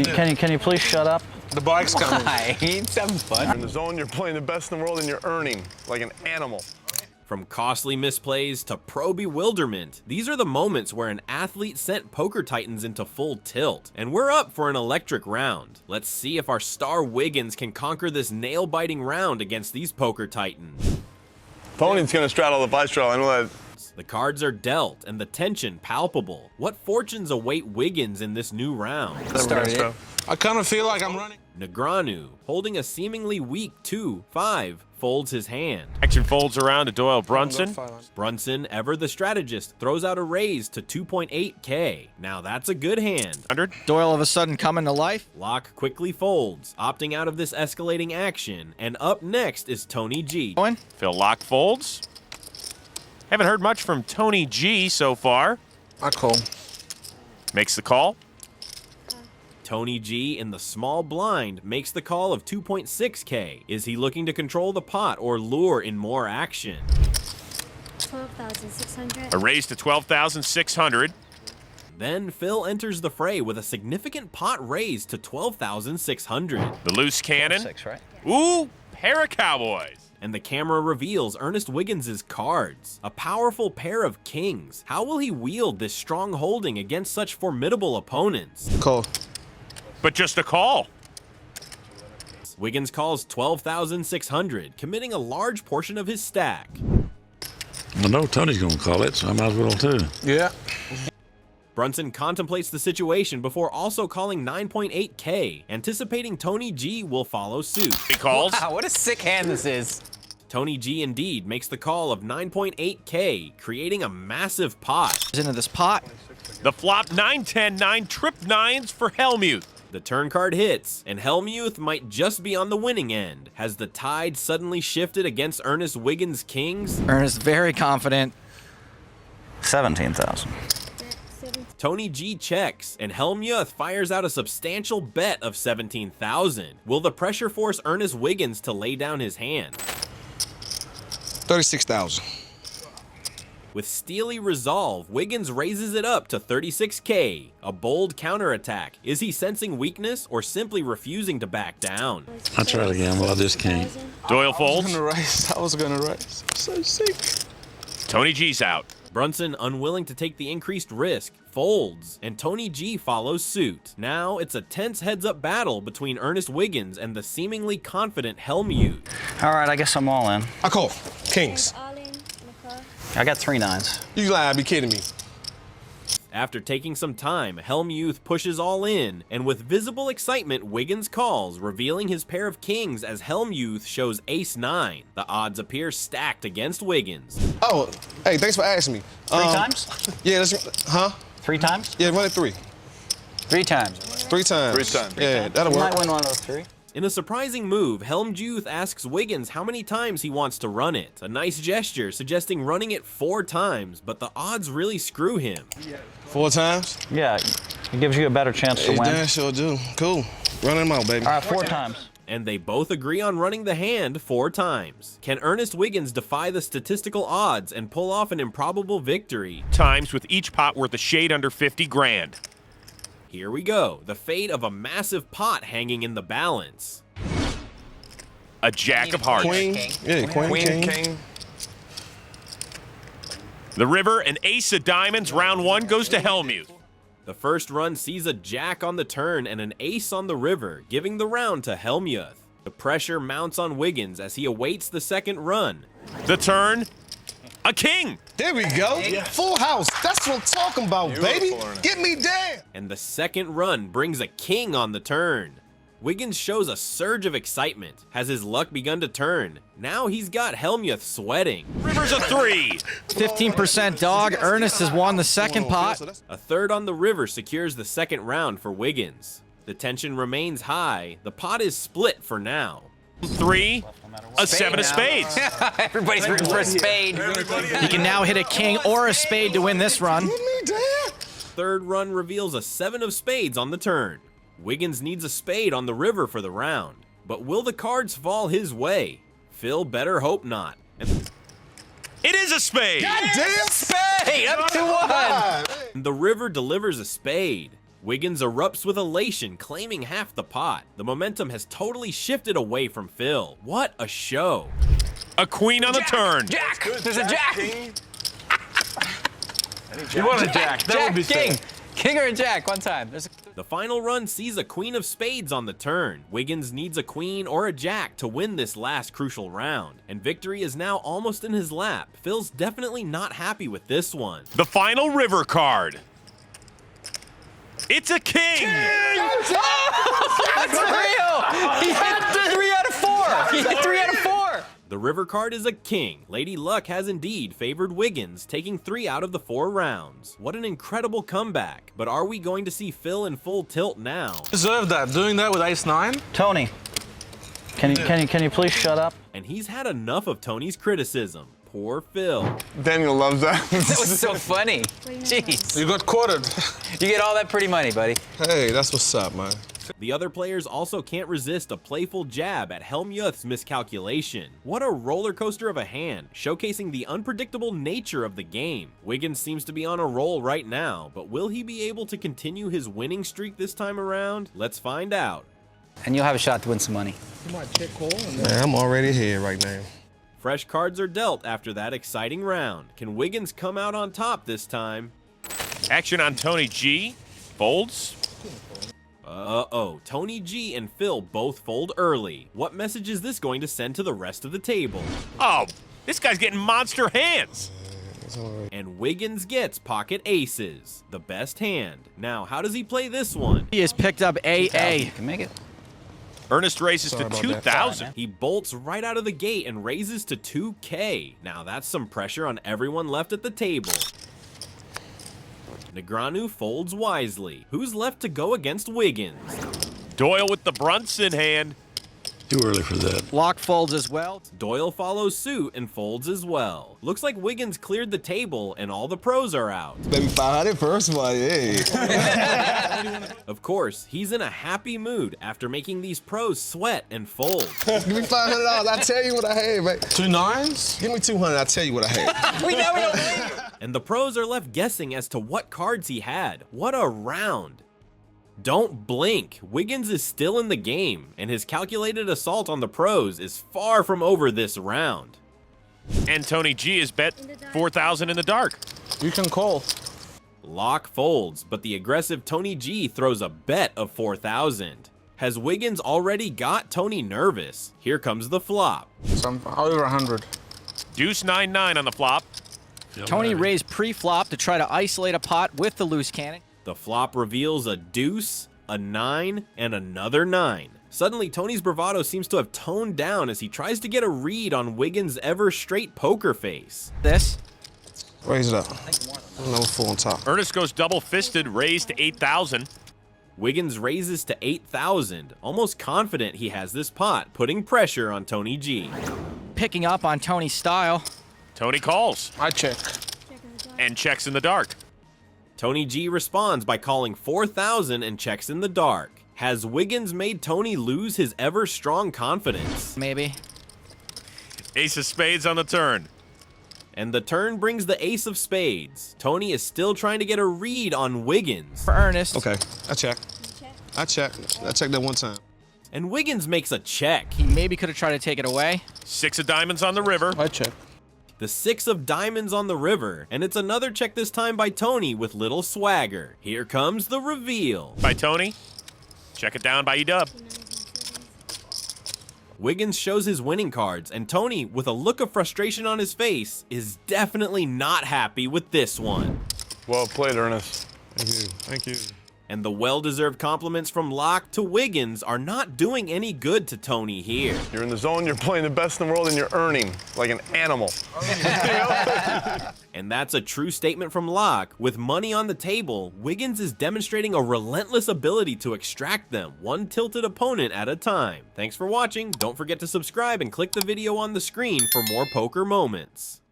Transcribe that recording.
Can you please shut up? The bike's coming. Why? He's having fun. You're in the zone, you're playing the best in the world, and you're earning like an animal. From costly misplays to pro bewilderment, these are the moments where an athlete sent Poker Titans into full tilt. And we're up for an electric round. Let's see if our star Wiggins can conquer this nail-biting round against these Poker Titans. Pony's gonna straddle the vice straddle, I know that. The cards are dealt and the tension palpable. What fortunes await Wiggins in this new round? I kind of feel like I'm running. Negreanu, holding a seemingly weak 2-5, folds his hand. Action folds around to Doyle Brunson. Brunson, ever the strategist, throws out a raise to 2.8K. Now that's a good hand. 100. Doyle of a sudden coming to life. Locke quickly folds, opting out of this escalating action. And up next is Tony G. Phil Locke folds. Haven't heard much from Tony G so far. I call. Makes the call. Tony G in the small blind makes the call of 2.6K. Is he looking to control the pot or lure in more action? 12,600. A raise to 12,600. Then Phil enters the fray with a significant pot raise to 12,600. The loose cannon. 6, right? Ooh, pair of cowboys. And the camera reveals Ernest Wiggins' cards. A powerful pair of kings. How will he wield this strong holding against such formidable opponents? Call. But just a call. Wiggins calls 12,600, committing a large portion of his stack. I know Tony's gonna call it, so I might as well too. Yeah. Brunson contemplates the situation before also calling 9.8K, anticipating Tony G will follow suit. He calls. Wow, what a sick hand this is. Tony G indeed makes the call of 9.8K, creating a massive pot. Into this pot. The flop 9-10, 9 trip 9s for Hellmuth. The turn card hits, and Hellmuth might just be on the winning end. Has the tide suddenly shifted against Ernest Wiggins' kings? Ernest very confident. 17,000. Tony G checks, and Hellmuth fires out a substantial bet of 17,000. Will the pressure force Ernest Wiggins to lay down his hand? 36,000. With steely resolve, Wiggins raises it up to 36K. A bold counterattack. Is he sensing weakness or simply refusing to back down? I try to gamble, I just can't. Doyle folds. I was gonna race. I'm so sick. Tony G's out. Brunson, unwilling to take the increased risk, folds, and Tony G follows suit. Now it's a tense heads-up battle between Ernest Wiggins and the seemingly confident Hellmuth. All right, I guess I'm all in. I call. Kings. I got 3 9s. You lie, be kidding me. After taking some time, Hellmuth pushes all in, and with visible excitement, Wiggins calls, revealing his pair of kings as Hellmuth shows ace-9. The odds appear stacked against Wiggins. Oh, hey, thanks for asking me. 3 times? Yeah, that's, huh? 3 times? Yeah, run it 3. 3 times. 3 times. 3 times. Yeah, that'll You work. might win one of those 3. In a surprising move, Hellmuth asks Wiggins how many times he wants to run it. A nice gesture, suggesting running it 4 times, but the odds really screw him. 4 times? Yeah, it gives you a better chance to Hey, win. damn sure do. Cool. Run them out, baby. All right, 4 times. And they both agree on running the hand 4 times. Can Ernest Wiggins defy the statistical odds and pull off an improbable victory? Times with each pot worth a shade under 50 grand. Here we go, the fate of a massive pot hanging in the balance. A jack of hearts. Queen. Yeah, queen, king. The river, an ace of diamonds. Round 1 goes to Hellmuth. The first run sees a jack on the turn and an ace on the river, giving the round to Hellmuth. The pressure mounts on Wiggins as he awaits the second run. The turn, a king. There we go. Full house. That's what I'm talking about, baby. Get me down. And the second run brings a king on the turn. Wiggins shows a surge of excitement. Has his luck begun to turn? Now he's got Hellmuth sweating. River's a 3. 15% dog. Ernest has won the second pot. A third on the river secures the second round for Wiggins. The tension remains high. The pot is split for now. 3, a 7 of spades. Everybody's rooting for a spade. He can now hit a king or a spade to win this run. Get me down. Third run reveals a 7 of spades on the turn. Wiggins needs a spade on the river for the round. But will the cards fall his way? Phil better hope not. It is a spade. God damn. Spade, up to 1. The river delivers a spade. Wiggins erupts with elation, claiming half the pot. The momentum has totally shifted away from Phil. What a show. A queen on the turn. Jack! There's a jack! You want a jack? That Jack, would be king! sick. King or a jack, one time. The final run sees a queen of spades on the turn. Wiggins needs a queen or a jack to win this last crucial round, and victory is now almost in his lap. Phil's definitely not happy with this one. The final river card. It's a king! That's real! He hit 3 out of 4! He hit 3 out of 4! The river card is a king. Lady Luck has indeed favored Wiggins, taking 3 out of the 4 rounds. What an incredible comeback. But are we going to see Phil in full tilt now? Deserve that. Doing that with ace-9. Tony, can you please shut up? And he's had enough of Tony's criticism. Poor Phil. Daniel loves that. That was so funny. Jeez. You got quartered. You get all that pretty money, buddy. Hey, that's what's up, man. The other players also can't resist a playful jab at Helmuth's miscalculation. What a roller coaster of a hand, showcasing the unpredictable nature of the game. Wiggins seems to be on a roll right now, but will he be able to continue his winning streak this time around? Let's find out. And you'll have a shot to win some money. Man, I'm already here right now. Fresh cards are dealt after that exciting round. Can Wiggins come out on top this time? Action on Tony G. Folds. Uh-oh, Tony G and Phil both fold early. What message is this going to send to the rest of the table? Oh, this guy's getting monster hands. And Wiggins gets pocket aces, the best hand. Now, how does he play this one? He has picked up AA. You can make it. Ernest races to Sorry about that. 2,000. He bolts right out of the gate and raises to 2K. Now that's some pressure on everyone left at the table. Negreanu folds wisely. Who's left to go against Wiggins? Doyle with the Brunson hand. Too early for that. Lock folds as well. Doyle follows suit and folds as well. Looks like Wiggins cleared the table and all the pros are out. Baby 500 first of all, hey. Of course, he's in a happy mood after making these pros sweat and fold. Give me $500. I'll tell you what I had, man. 2 9s? Give me 200. I'll tell you what I had. We know we don't believe you. And the pros are left guessing as to what cards he had. What a round. Don't blink. Wiggins is still in the game, and his calculated assault on the pros is far from over this round. And Tony G is bet 4,000 in the dark. You can call. Lock folds, but the aggressive Tony G throws a bet of 4,000. Has Wiggins already got Tony nervous? Here comes the flop. Some over 100. Deuce 9-9 on the flop. Tony raised pre-flop to try to isolate a pot with the loose cannon. The flop reveals a deuce, a 9, and another 9. Suddenly, Tony's bravado seems to have toned down as he tries to get a read on Wiggins' ever-straight poker face. This. Raise it up. Another 4 on top. Ernest goes double-fisted, raised to 8,000. Wiggins raises to 8,000, almost confident he has this pot, putting pressure on Tony G. Picking up on Tony's style. Tony calls I check. and checks in the dark. Tony G responds by calling 4,000 and checks in the dark. Has Wiggins made Tony lose his ever-strong confidence? Maybe. Ace of spades on the turn. And the turn brings the ace of spades. Tony is still trying to get a read on Wiggins. For Ernest. Okay, I check. I checked that one time. And Wiggins makes a check. He maybe could have tried to take it away. 6 of diamonds on the river. I check. The 6 of diamonds on the river, and it's another check this time by Tony with little swagger. Here comes the reveal. By Tony. Check it down by E-Dub. Wiggins shows his winning cards, and Tony, with a look of frustration on his face, is definitely not happy with this one. Well played, Ernest. Thank you. Thank you. And the well-deserved compliments from Locke to Wiggins are not doing any good to Tony here. You're in the zone, you're playing the best in the world, and you're earning like an animal. And that's a true statement from Locke. With money on the table, Wiggins is demonstrating a relentless ability to extract them, one tilted opponent at a time. Thanks for watching. Don't forget to subscribe and click the video on the screen for more poker moments.